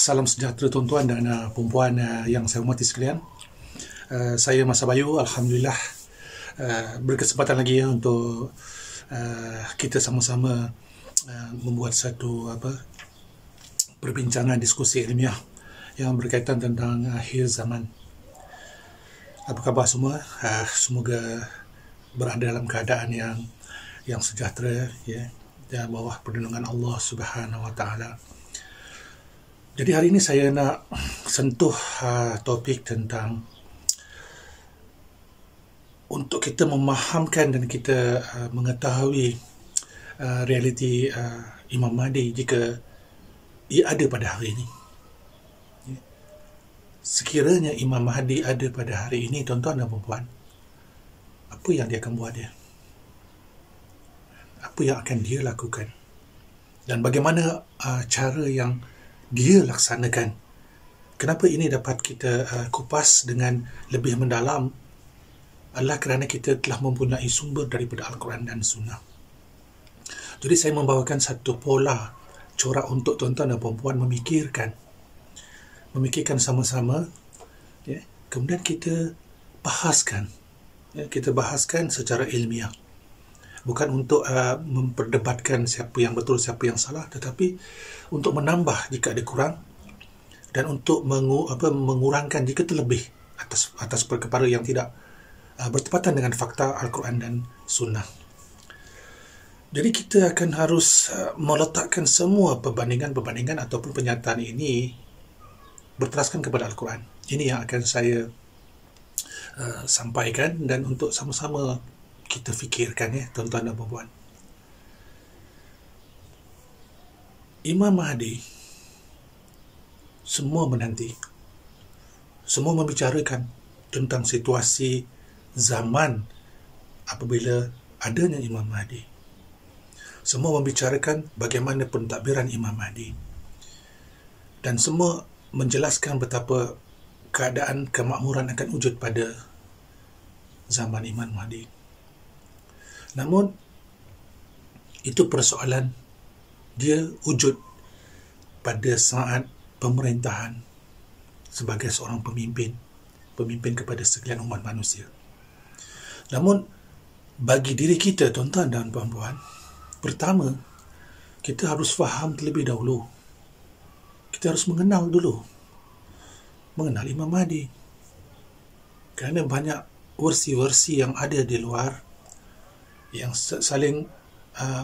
Salam sejahtera tuan-tuan dan perempuan yang saya hormati sekalian. Saya Mas Abayu, Alhamdulillah berkesempatan lagi untuk kita sama-sama membuat satu perbincangan diskusi ilmiah yang berkaitan tentang akhir zaman. Apa khabar semua? Semoga berada dalam keadaan yang sejahtera, ya, di bawah perlindungan Allah Subhanahu Wa Taala. Jadi hari ini saya nak sentuh topik tentang untuk kita memahamkan dan kita mengetahui realiti Imam Mahdi jika ia ada pada hari ini. Sekiranya Imam Mahdi ada pada hari ini, tuan-tuan dan puan-puan, apa yang dia akan buat dia? Apa yang akan dia lakukan? Dan bagaimana cara yang dia laksanakan? Kenapa ini dapat kita kupas dengan lebih mendalam adalah kerana kita telah mempunyai sumber daripada Al-Quran dan Sunnah. Jadi saya membawakan satu pola corak untuk tuan-tuan dan puan-puan memikirkan sama-sama, ya. Kemudian kita bahaskan, ya, kita bahaskan secara ilmiah, bukan untuk memperdebatkan siapa yang betul, siapa yang salah, tetapi untuk menambah jika ada kurang dan untuk mengurangkan jika terlebih atas perkara yang tidak bertepatan dengan fakta Al-Quran dan Sunnah. Jadi kita akan harus meletakkan semua perbandingan ataupun pernyataan ini berteraskan kepada Al-Quran. Ini yang akan saya sampaikan dan untuk sama-sama kita fikirkan, ya, tuan-tuan dan puan-puan. Imam Mahdi, semua menanti, semua membicarakan tentang situasi zaman apabila adanya Imam Mahdi. Semua membicarakan bagaimana pentadbiran Imam Mahdi. Dan semua menjelaskan betapa keadaan kemakmuran akan wujud pada zaman Imam Mahdi. Namun, itu persoalan dia wujud pada saat pemerintahan sebagai seorang pemimpin kepada sekalian umat manusia. Namun, bagi diri kita, tuan-tuan dan puan-puan, pertama, kita harus faham terlebih dahulu. Kita harus mengenal Imam Mahdi. Kerana banyak versi-versi yang ada di luar yang saling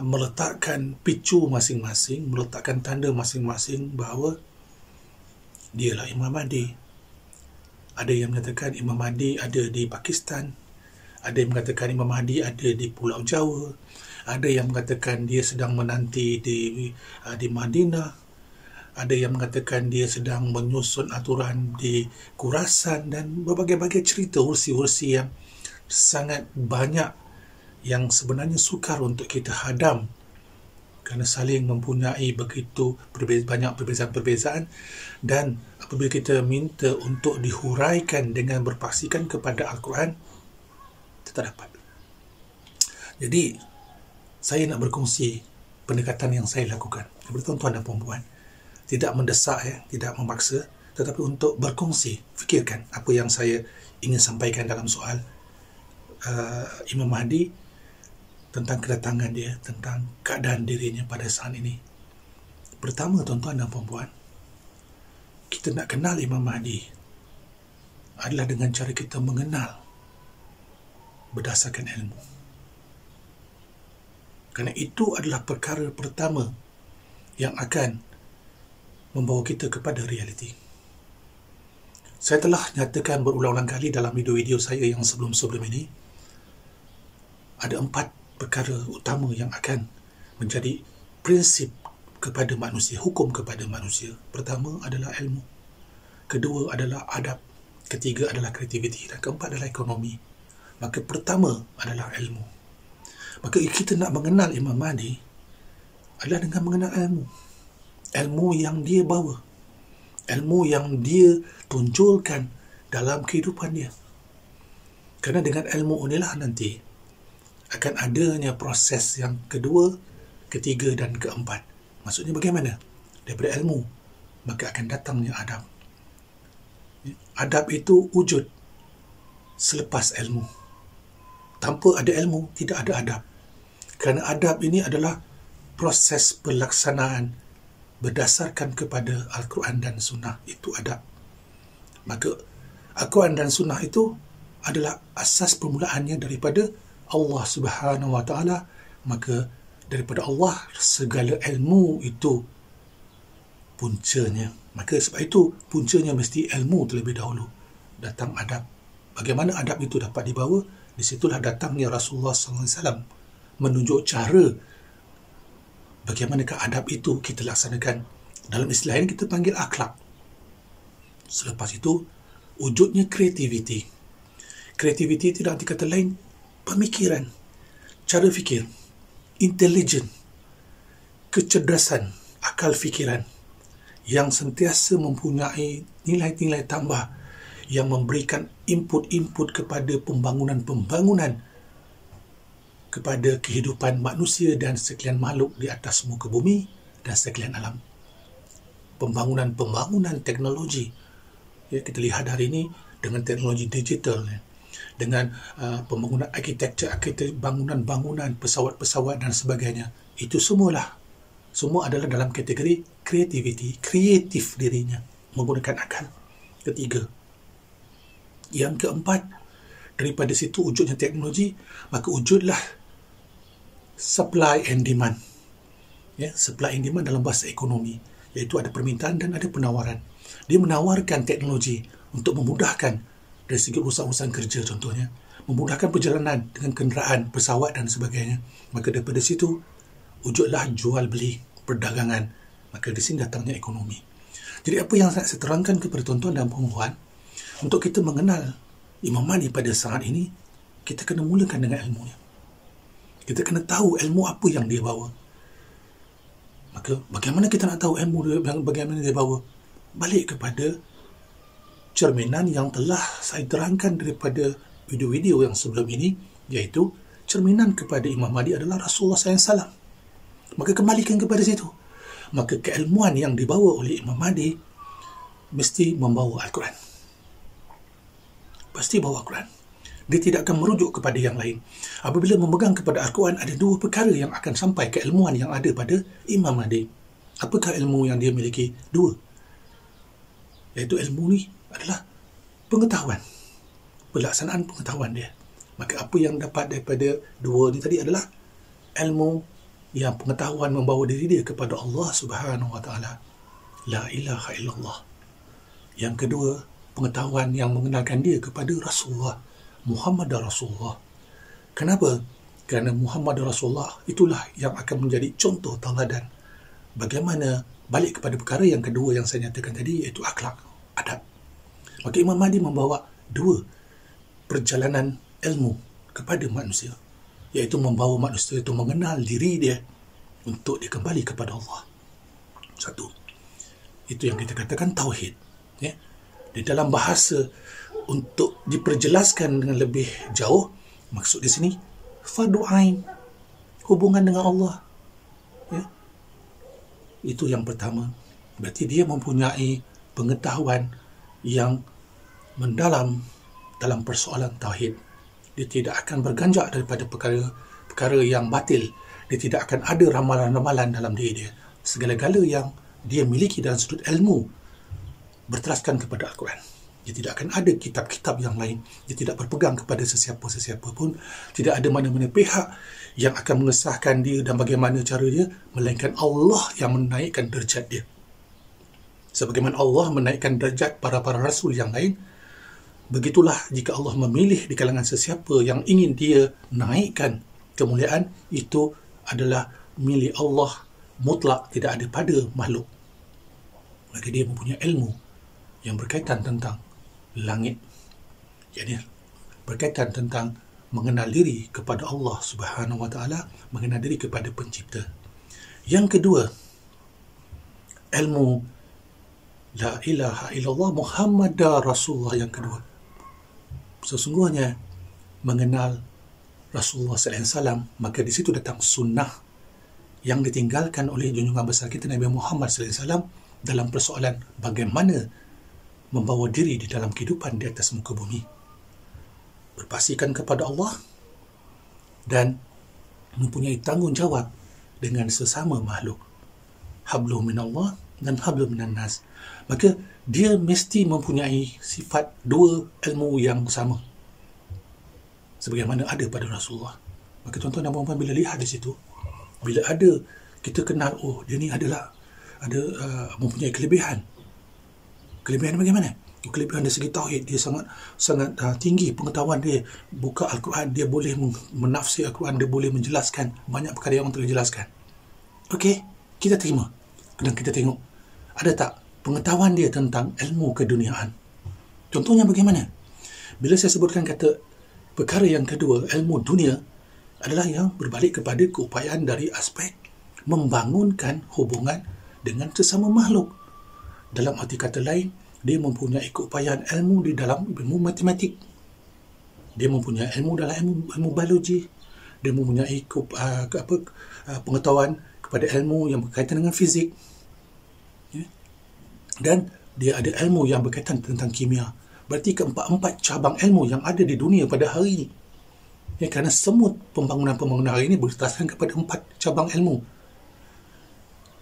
meletakkan picu masing-masing, meletakkan tanda masing-masing bahawa dialah Imam Mahdi. Ada yang mengatakan Imam Mahdi ada di Pakistan, ada yang mengatakan Imam Mahdi ada di Pulau Jawa, ada yang mengatakan dia sedang menanti di Madinah, ada yang mengatakan dia sedang menyusun aturan di Khurasan, dan berbagai-bagai cerita, versi-versi yang sangat banyak yang sebenarnya sukar untuk kita hadam kerana saling mempunyai begitu banyak perbezaan-perbezaan, dan apabila kita minta untuk dihuraikan dengan berpaksikan kepada Al-Quran, tak dapat. Jadi saya nak berkongsi pendekatan yang saya lakukan kepada tuan-tuan dan puan-puan. Tidak mendesak, ya, tidak memaksa, tetapi untuk berkongsi, fikirkan apa yang saya ingin sampaikan dalam soal Imam Mahdi, tentang kedatangan dia, tentang keadaan dirinya pada saat ini. Pertama, tuan-tuan dan puan-puan, kita nak kenal Imam Mahdi adalah dengan cara kita mengenal berdasarkan ilmu. Kerana itu adalah perkara pertama yang akan membawa kita kepada realiti. Saya telah nyatakan berulang-ulang kali dalam video-video saya yang sebelum-sebelum ini, ada 4 perkara utama yang akan menjadi prinsip kepada manusia, hukum kepada manusia. Pertama adalah ilmu, kedua adalah adab, ketiga adalah kreativiti, dan keempat adalah ekonomi. Maka pertama adalah ilmu. Maka kita nak mengenal Imam Mahdi adalah dengan mengenal ilmu. Ilmu yang dia bawa, ilmu yang dia tunjulkan dalam kehidupan dia. Kerana dengan ilmu inilah nanti akan adanya proses yang kedua, ketiga dan keempat. Maksudnya bagaimana? Daripada ilmu maka akan datangnya adab. Adab itu wujud selepas ilmu. Tanpa ada ilmu, tidak ada adab. Kerana adab ini adalah proses pelaksanaan berdasarkan kepada Al-Quran dan Sunnah. Itu adab. Maka Al-Quran dan Sunnah itu adalah asas permulaannya daripada Allah Subhanahu Wa Taala. Maka daripada Allah segala ilmu itu puncanya. Maka sebab itu puncanya mesti ilmu terlebih dahulu. Datang adab. Bagaimana adab itu dapat dibawa? Di situlah datangnya Rasulullah SAW menunjuk cara bagaimanakah adab itu kita laksanakan. Dalam istilah ini kita panggil akhlak. Selepas itu wujudnya kreativiti. Kreativiti tidak arti kata lain pemikiran, cara fikir, intelijen, kecerdasan, akal fikiran yang sentiasa mempunyai nilai-nilai tambah yang memberikan input-input kepada pembangunan-pembangunan kepada kehidupan manusia dan sekalian makhluk di atas muka bumi dan sekalian alam. Pembangunan-pembangunan teknologi. Ya, kita lihat hari ini dengan teknologi digital, dengan pembangunan arkitektur, bangunan-bangunan, pesawat-pesawat dan sebagainya. Itu semua adalah dalam kategori kreativiti, kreatif dirinya, menggunakan akal. Ketiga. Yang keempat, daripada situ wujudnya teknologi, maka wujudlah supply and demand. Ya, supply and demand dalam bahasa ekonomi, iaitu ada permintaan dan ada penawaran. Dia menawarkan teknologi untuk memudahkan dari segi urusan-urusan kerja contohnya, memudahkan perjalanan dengan kenderaan, pesawat dan sebagainya. Maka daripada situ wujudlah jual beli, perdagangan. Maka di sini datangnya ekonomi. Jadi apa yang saya terangkan kepada tuan-tuan dan puan-puan, untuk kita mengenal Imam Mahdi pada saat ini, kita kena mulakan dengan ilmunya. Kita kena tahu ilmu apa yang dia bawa. Maka bagaimana kita nak tahu ilmu dia, bagaimana dia bawa? Balik kepada cerminan yang telah saya terangkan daripada video-video yang sebelum ini, iaitu cerminan kepada Imam Mahdi adalah Rasulullah SAW. Maka kembalikan kepada situ. Maka keilmuan yang dibawa oleh Imam Mahdi mesti membawa Al-Quran. Pasti bawa Al-Quran. Dia tidak akan merujuk kepada yang lain. Apabila memegang kepada Al-Quran, ada dua perkara yang akan sampai keilmuan yang ada pada Imam Mahdi. Apakah ilmu yang dia miliki? Dua. Iaitu ilmu ni adalah pengetahuan. Pelaksanaan pengetahuan dia. Maka apa yang dapat daripada dua ni tadi adalah ilmu yang pengetahuan membawa diri dia kepada Allah Subhanahu Wa Taala. La ilaha illallah. Yang kedua, pengetahuan yang mengenalkan dia kepada Rasulullah, Muhammad Rasulullah. Kenapa? Kerana Muhammad Rasulullah itulah yang akan menjadi contoh tauladan. Bagaimana balik kepada perkara yang kedua yang saya nyatakan tadi, iaitu akhlak, adab. Maka Imam Mahdi membawa dua perjalanan ilmu kepada manusia, iaitu membawa manusia itu mengenal diri dia untuk dia kembali kepada Allah. Satu. Itu yang kita katakan tauhid. Ya. Di dalam bahasa untuk diperjelaskan dengan lebih jauh, maksud di sini fardu ain, hubungan dengan Allah. Ya. Itu yang pertama. Berarti dia mempunyai pengetahuan yang mendalam dalam persoalan tauhid. Dia tidak akan berganjak daripada perkara yang batil. Dia tidak akan ada ramalan-ramalan dalam diri dia. Segala-gala yang dia miliki dalam sudut ilmu berteraskan kepada Al-Quran. Dia tidak akan ada kitab-kitab yang lain. Dia tidak berpegang kepada sesiapa-sesiapa pun. Tidak ada mana-mana pihak yang akan mengesahkan dia dan bagaimana cara dia, melainkan Allah yang menaikkan derajat dia. Sebagaimana Allah menaikkan derajat para-para rasul yang lain, begitulah jika Allah memilih di kalangan sesiapa yang ingin dia naikkan kemuliaan, itu adalah milik Allah mutlak, tidak ada pada makhluk. Maka dia mempunyai ilmu yang berkaitan tentang langit. Jadi berkaitan tentang mengenal diri kepada Allah Subhanahu Wa Taala, mengenal diri kepada pencipta. Yang kedua, ilmu la ilaha illallah Muhammad Rasulullah. Yang kedua, sesungguhnya mengenal Rasulullah SAW. Maka di situ datang sunnah yang ditinggalkan oleh junjungan besar kita Nabi Muhammad SAW, dalam persoalan bagaimana membawa diri di dalam kehidupan di atas muka bumi. Berpastikan kepada Allah dan mempunyai tanggungjawab dengan sesama makhluk. Hablum minallah dan hablum minan nas. Maka dia mesti mempunyai sifat dua ilmu yang sama, sebagaimana ada pada Rasulullah. Maka tuan-tuan dan puan-puan, bila lihat di situ, bila ada kita kenal, oh dia ni ada mempunyai kelebihan. Kelebihan bagaimana? Kelebihan dari segi tauhid, dia sangat tinggi pengetahuan dia. Buka Al-Quran, dia boleh menafsir Al-Quran, dia boleh menjelaskan banyak perkara yang orang tak jelaskan. Okey, kita terima. Dan kita tengok, ada tak pengetahuan dia tentang ilmu keduniaan? Contohnya bagaimana? Bila saya sebutkan kata perkara yang kedua, ilmu dunia, adalah yang berbalik kepada keupayaan dari aspek membangunkan hubungan dengan sesama makhluk. Dalam arti kata lain, dia mempunyai keupayaan ilmu di dalam ilmu matematik. Dia mempunyai ilmu dalam ilmu biologi. Dia mempunyai pengetahuan kepada ilmu yang berkaitan dengan fizik. Dan dia ada ilmu yang berkaitan tentang kimia. Berarti keempat-empat cabang ilmu yang ada di dunia pada hari ini. Kerana semua pembangunan hari ini berdasarkan kepada 4 cabang ilmu.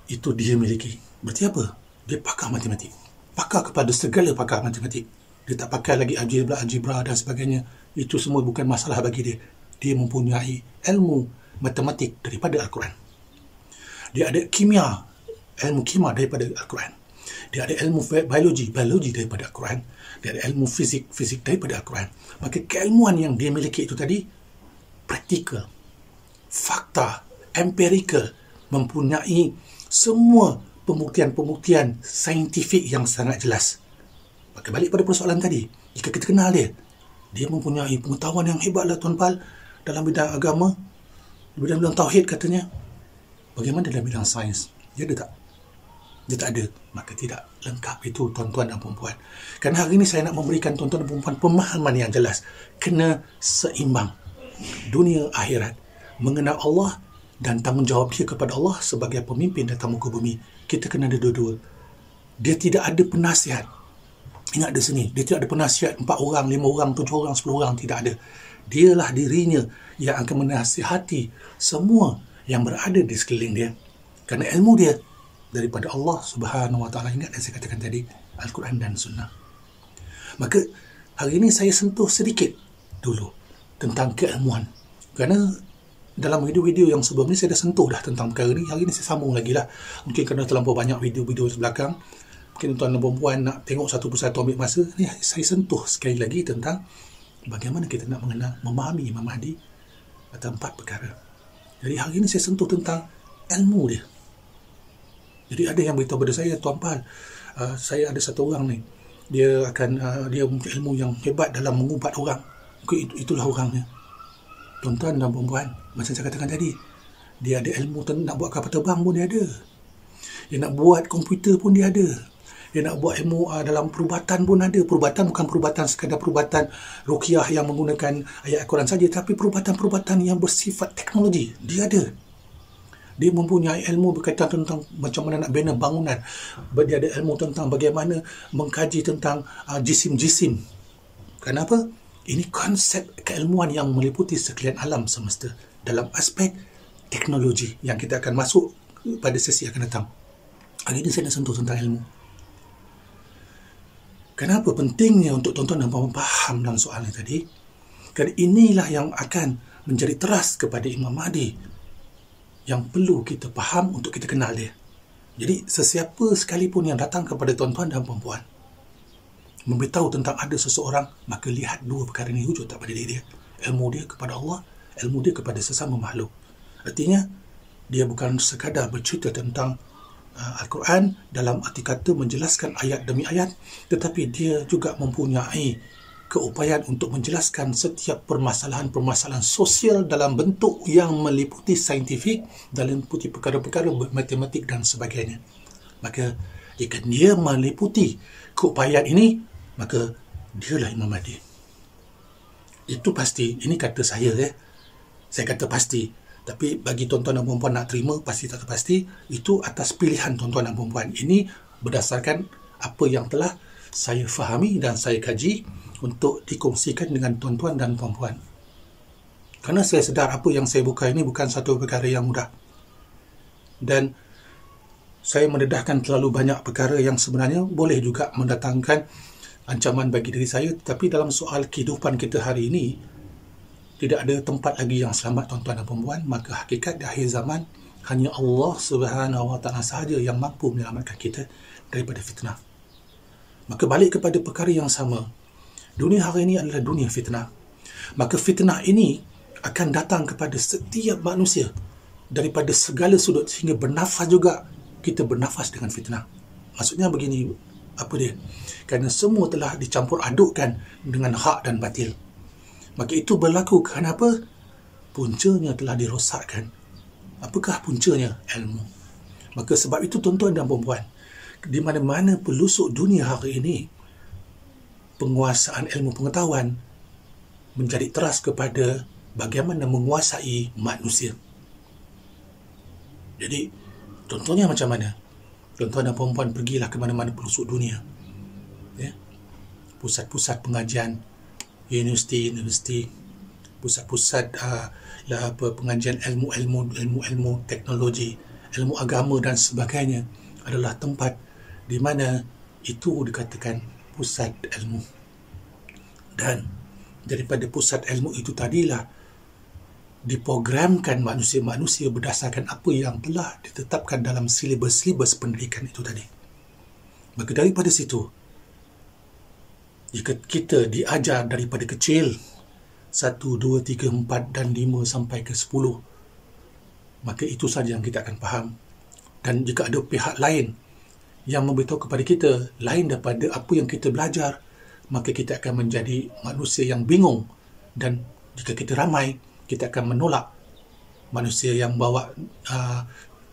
Itu dia miliki. Berarti apa? Dia pakar matematik. Pakar kepada segala pakar matematik. Dia tak pakai lagi algebra dan sebagainya. Itu semua bukan masalah bagi dia. Dia mempunyai ilmu matematik daripada Al-Quran. Dia ada kimia, ilmu kimia daripada Al-Quran. Dia ada ilmu biologi daripada Al-Quran. Dia ada ilmu fizik daripada Al-Quran. Maka keilmuan yang dia miliki itu tadi praktikal, fakta, empirikal, mempunyai semua pembuktian saintifik yang sangat jelas. Maka balik pada persoalan tadi, jika kita kenal dia mempunyai pengetahuan yang hebatlah tuan-tuan dalam bidang agama, bidang tauhid katanya. Bagaimana dalam bidang sains? Dia ada tak? Dia tak ada. Maka tidak lengkap itu tuan-tuan dan perempuan. Kerana hari ini saya nak memberikan tuan-tuan dan perempuan pemahaman yang jelas. Kena seimbang. Dunia akhirat, mengenal Allah dan tanggungjawab dia kepada Allah sebagai pemimpin atas muka bumi. Kita kena ada dua-dua. Dia tidak ada penasihat. Ingat di sini, dia tidak ada penasihat 4 orang, 5 orang, 7 orang, 10 orang, tidak ada. Dialah dirinya yang akan menasihati semua yang berada di sekeliling dia. Kerana ilmu dia daripada Allah Subhanahu Wa Taala. Ingat yang saya katakan tadi, Al-Quran dan Sunnah. Maka hari ini saya sentuh sedikit dulu tentang keilmuan. Kerana dalam video-video yang sebelum ni saya dah sentuh dah tentang perkara ni. Hari ni saya sambung lagi lah. Mungkin kerana terlampau banyak video-video di belakang, mungkin tuan dan perempuan nak tengok satu persatu ambil masa ni, saya sentuh sekali lagi tentang bagaimana kita nak mengenal, memahami Imam Mahdi atas 4 perkara. Jadi hari ni saya sentuh tentang ilmu dia. Jadi ada yang beritahu pada saya, Tuan Pal, saya ada satu orang ni, dia mempunyai ilmu yang hebat dalam mengubat orang. Itulah orangnya. Tuan-tuan dan perempuan, macam saya katakan tadi, dia ada ilmu nak buat kapal terbang pun dia ada. Dia nak buat komputer pun dia ada. Dia nak buat ilmu dalam perubatan pun ada. Perubatan bukan perubatan sekadar perubatan ruqyah yang menggunakan ayat Al-Quran saja, tapi perubatan-perubatan yang bersifat teknologi. Dia ada. Dia mempunyai ilmu berkaitan tentang macam mana nak bina bangunan. Dia ada ilmu tentang bagaimana mengkaji tentang jisim-jisim. Kenapa? Ini konsep keilmuan yang meliputi sekalian alam semesta dalam aspek teknologi yang kita akan masuk pada sesi akan datang. Hari ini saya nak sentuh tentang ilmu. Kenapa pentingnya untuk tuan-tuan dan puan-puan faham dalam soalan tadi? Kerana inilah yang akan menjadi teras kepada Imam Mahdi yang perlu kita faham untuk kita kenal dia. Jadi sesiapa sekalipun yang datang kepada tuan-tuan dan puan-puan memberitahu tentang ada seseorang, maka lihat 2 perkara ini wujud tak pada diri dia. Ilmu dia kepada Allah, ilmu dia kepada sesama makhluk. Artinya, dia bukan sekadar bercerita tentang Al-Quran dalam arti kata menjelaskan ayat demi ayat, tetapi dia juga mempunyai keupayaan untuk menjelaskan setiap permasalahan-permasalahan sosial dalam bentuk yang meliputi saintifik, dalam meliputi perkara-perkara matematik dan sebagainya. Maka, jika dia meliputi keupayaan ini, maka dialah Imam Mahdi. Itu pasti. Ini kata saya. Saya kata pasti. Tapi bagi tuan-tuan dan perempuan nak terima, pasti tak pasti. Itu atas pilihan tuan-tuan dan perempuan. Ini berdasarkan apa yang telah saya fahami dan saya kaji untuk dikongsikan dengan tuan-tuan dan puan-puan. Kerana saya sedar apa yang saya buka ini bukan satu perkara yang mudah. Dan saya mendedahkan terlalu banyak perkara yang sebenarnya boleh juga mendatangkan ancaman bagi diri saya, tetapi dalam soal kehidupan kita hari ini, tidak ada tempat lagi yang selamat, tuan-tuan dan puan-puan. Maka hakikat di akhir zaman, hanya Allah Subhanahu Wa Taala sahaja yang mampu menyelamatkan kita daripada fitnah. Maka balik kepada perkara yang sama. Dunia hari ini adalah dunia fitnah. Maka fitnah ini akan datang kepada setiap manusia daripada segala sudut, sehingga bernafas juga kita bernafas dengan fitnah. Maksudnya begini, apa dia? Kerana semua telah dicampur adukkan dengan hak dan batil. Maka itu berlaku kerana apa? Puncanya telah dirosakkan. Apakah puncanya? Ilmu. Maka sebab itu tuan-tuan dan puan-puan, di mana-mana pelosok dunia hari ini, penguasaan ilmu pengetahuan menjadi teras kepada bagaimana menguasai manusia. Jadi, contohnya macam mana? Tuan-tuan dan puan-puan pergilah ke mana-mana pelosok dunia. Ya? Pusat-pusat pengajian, universiti, pusat-pusat pengajian ilmu teknologi, ilmu agama dan sebagainya adalah tempat di mana itu dikatakan pusat ilmu. Dan daripada pusat ilmu itu tadilah diprogramkan manusia-manusia berdasarkan apa yang telah ditetapkan dalam silibus pendidikan itu tadi. Maka daripada situ, jika kita diajar daripada kecil 1, 2, 3, 4 dan 5 sampai ke 10, maka itu saja yang kita akan faham. Dan jika ada pihak lain yang memberitahu kepada kita lain daripada apa yang kita belajar, maka kita akan menjadi manusia yang bingung. Dan jika kita ramai, kita akan menolak manusia yang bawa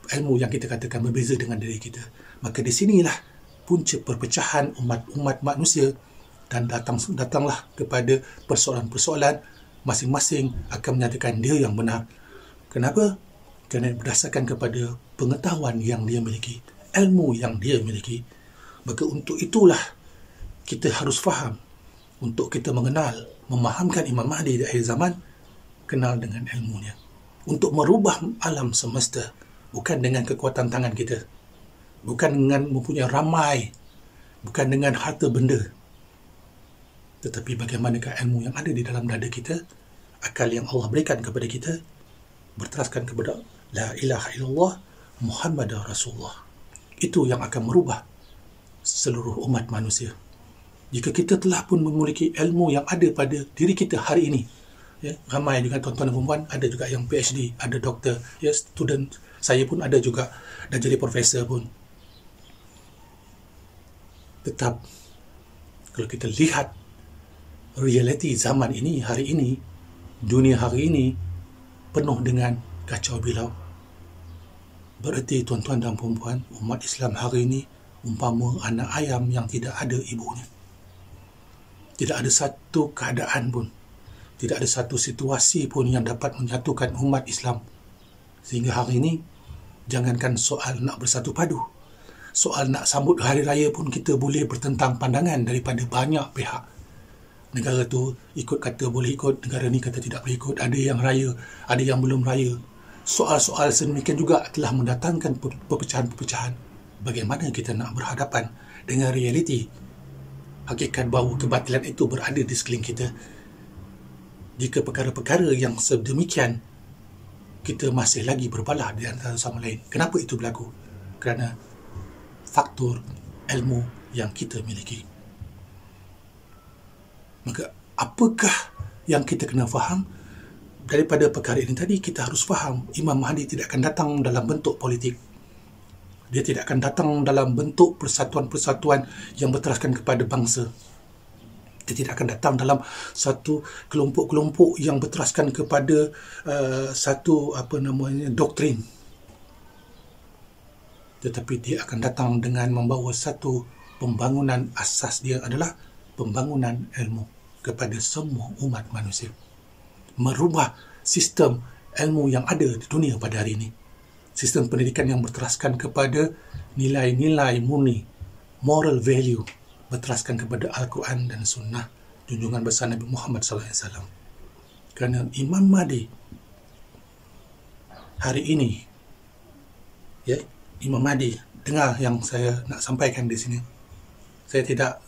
ilmu yang kita katakan berbeza dengan diri kita. Maka di sinilah punca perpecahan umat manusia, dan datanglah kepada persoalan-persoalan masing-masing akan menyatakan dia yang benar. Kenapa? Kerana berdasarkan kepada pengetahuan yang dia miliki, ilmu yang dia miliki. Maka untuk itulah kita harus faham, untuk kita mengenal, memahamkan Imam Mahdi di akhir zaman, kenal dengan ilmunya. Untuk merubah alam semesta, bukan dengan kekuatan tangan kita, bukan dengan mempunyai ramai, bukan dengan harta benda, tetapi bagaimanakah ilmu yang ada di dalam dada kita, akal yang Allah berikan kepada kita, berteraskan kepada La ilaha illallah Muhammadur Rasulullah. Itu yang akan merubah seluruh umat manusia. Jika kita telah pun memiliki ilmu yang ada pada diri kita hari ini, ya, ramai juga tuan-tuan dan puan-puan, ada juga yang PhD, ada doktor, ya, student, saya pun ada juga, dah jadi profesor pun. Tetap, kalau kita lihat realiti zaman ini, hari ini, dunia hari ini penuh dengan kacau bilau. Berarti tuan-tuan dan puan-puan, umat Islam hari ini umpama anak ayam yang tidak ada ibunya. Tidak ada satu keadaan pun, tidak ada satu situasi pun yang dapat menyatukan umat Islam. Sehingga hari ini, jangankan soal nak bersatu padu, soal nak sambut hari raya pun kita boleh bertentang pandangan daripada banyak pihak. Negara tu ikut kata boleh ikut, negara ni kata tidak boleh ikut, ada yang raya, ada yang belum raya. Soal-soal sedemikian juga telah mendatangkan perpecahan-perpecahan. Bagaimana kita nak berhadapan dengan realiti hakikat bahawa kebatilan itu berada di sekeliling kita, jika perkara-perkara yang sedemikian kita masih lagi berbalah di antara sama lain? Kenapa itu berlaku? Kerana faktor ilmu yang kita miliki. Maka apakah yang kita kena faham daripada perkara ini tadi? Kita harus faham Imam Mahdi tidak akan datang dalam bentuk politik. Dia tidak akan datang dalam bentuk persatuan-persatuan yang berteraskan kepada bangsa. Dia tidak akan datang dalam satu kelompok-kelompok yang berteraskan kepada satu doktrin. Tetapi dia akan datang dengan membawa satu pembangunan. Asas dia adalah pembangunan ilmu kepada semua umat manusia. Merubah sistem ilmu yang ada di dunia pada hari ini. Sistem pendidikan yang berteraskan kepada nilai-nilai murni, moral value berteraskan kepada Al-Quran dan Sunnah junjungan besar Nabi Muhammad SAW. Kerana Imam Mahdi hari ini, ya, Imam Mahdi, dengar yang saya nak sampaikan di sini. Saya tidak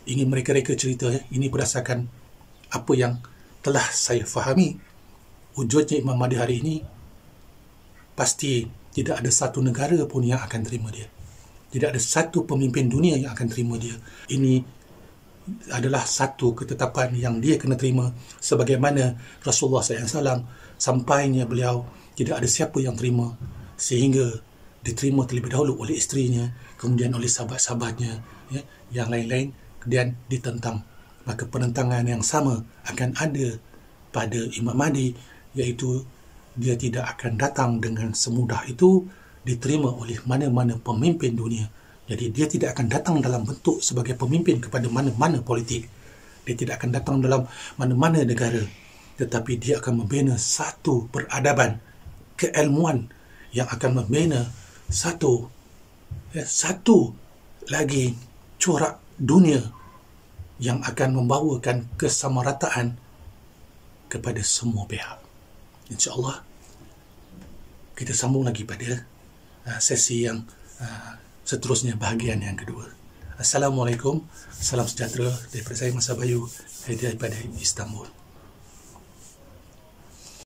ingin mereka-reka cerita, ya. Ini berdasarkan apa yang telah saya fahami. Wujudnya Imam Mahdi hari ini, pasti tidak ada satu negara pun yang akan terima dia. Tidak ada satu pemimpin dunia yang akan terima dia. Ini adalah satu ketetapan yang dia kena terima, sebagaimana Rasulullah SAW, sampainya beliau, tidak ada siapa yang terima, sehingga diterima terlebih dahulu oleh isterinya, kemudian oleh sahabat-sahabatnya, ya, yang lain-lain, kemudian ditentang. Maka penentangan yang sama akan ada pada Imam Mahdi, iaitu dia tidak akan datang dengan semudah itu diterima oleh mana-mana pemimpin dunia. Jadi dia tidak akan datang dalam bentuk sebagai pemimpin kepada mana-mana politik. Dia tidak akan datang dalam mana-mana negara. Tetapi dia akan membina satu peradaban, keilmuan yang akan membina satu lagi corak dunia yang akan membawakan kesamarataan kepada semua pihak. InsyaAllah kita sambung lagi pada sesi yang seterusnya, bahagian yang kedua. Assalamualaikum, salam sejahtera daripada saya, Masa Bayu, daripada Istanbul.